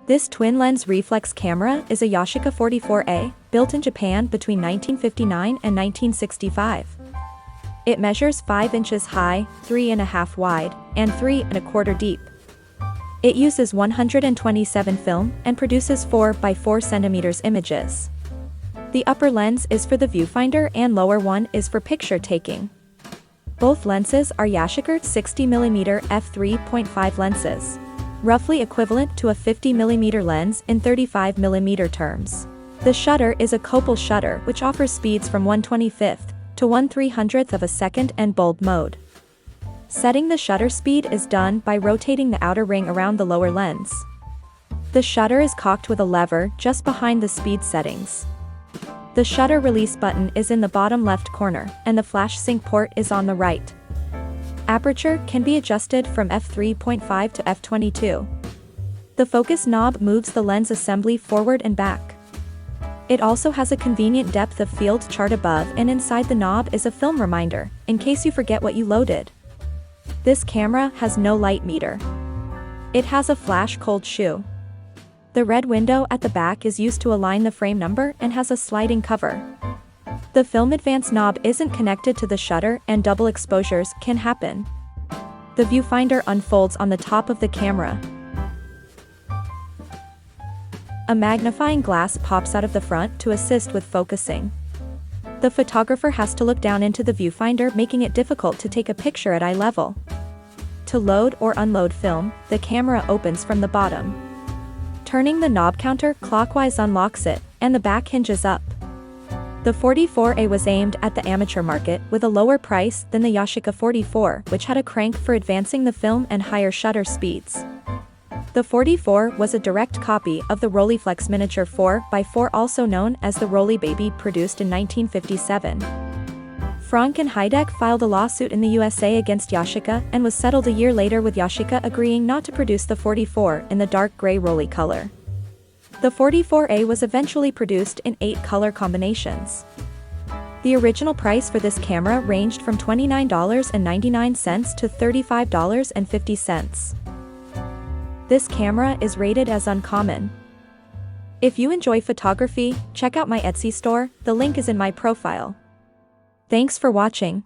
This twin-lens reflex camera is a Yashica 44A, built in Japan between 1959 and 1965. It measures 5 inches high, 3.5 wide, and 3.25 deep. It uses 127 film and produces 4 by 4 centimeters images. The upper lens is for the viewfinder and lower one is for picture taking. Both lenses are Yashica 60mm f3.5 lenses, roughly equivalent to a 50mm lens in 35mm terms. The shutter is a copal shutter which offers speeds from 1/25th to 1/300th of a second and bulb mode. Setting the shutter speed is done by rotating the outer ring around the lower lens. The shutter is cocked with a lever just behind the speed settings. The shutter release button is in the bottom left corner, and the flash sync port is on the right. Aperture can be adjusted from f3.5 to f22. The focus knob moves the lens assembly forward and back. It also has a convenient depth of field chart above, and inside the knob is a film reminder, in case you forget what you loaded. This camera has no light meter. It has a flash cold shoe. The red window at the back is used to align the frame number and has a sliding cover. The film advance knob isn't connected to the shutter and double exposures can happen. The viewfinder unfolds on the top of the camera. A magnifying glass pops out of the front to assist with focusing. The photographer has to look down into the viewfinder, making it difficult to take a picture at eye level. To load or unload film, the camera opens from the bottom. Turning the knob counter-clockwise unlocks it, and the back hinges up. The 44A was aimed at the amateur market with a lower price than the Yashica 44, which had a crank for advancing the film and higher shutter speeds. The 44 was a direct copy of the Reflex Miniature 4x4, also known as the Rolly Baby, produced in 1957. Frank and Heideck filed a lawsuit in the USA against Yashica and was settled a year later, with Yashica agreeing not to produce the 44 in the dark gray Rolly color. The 44A was eventually produced in 8 color combinations. The original price for this camera ranged from $29.99 to $35.50. This camera is rated as uncommon. If you enjoy photography, check out my Etsy store, the link is in my profile. Thanks for watching.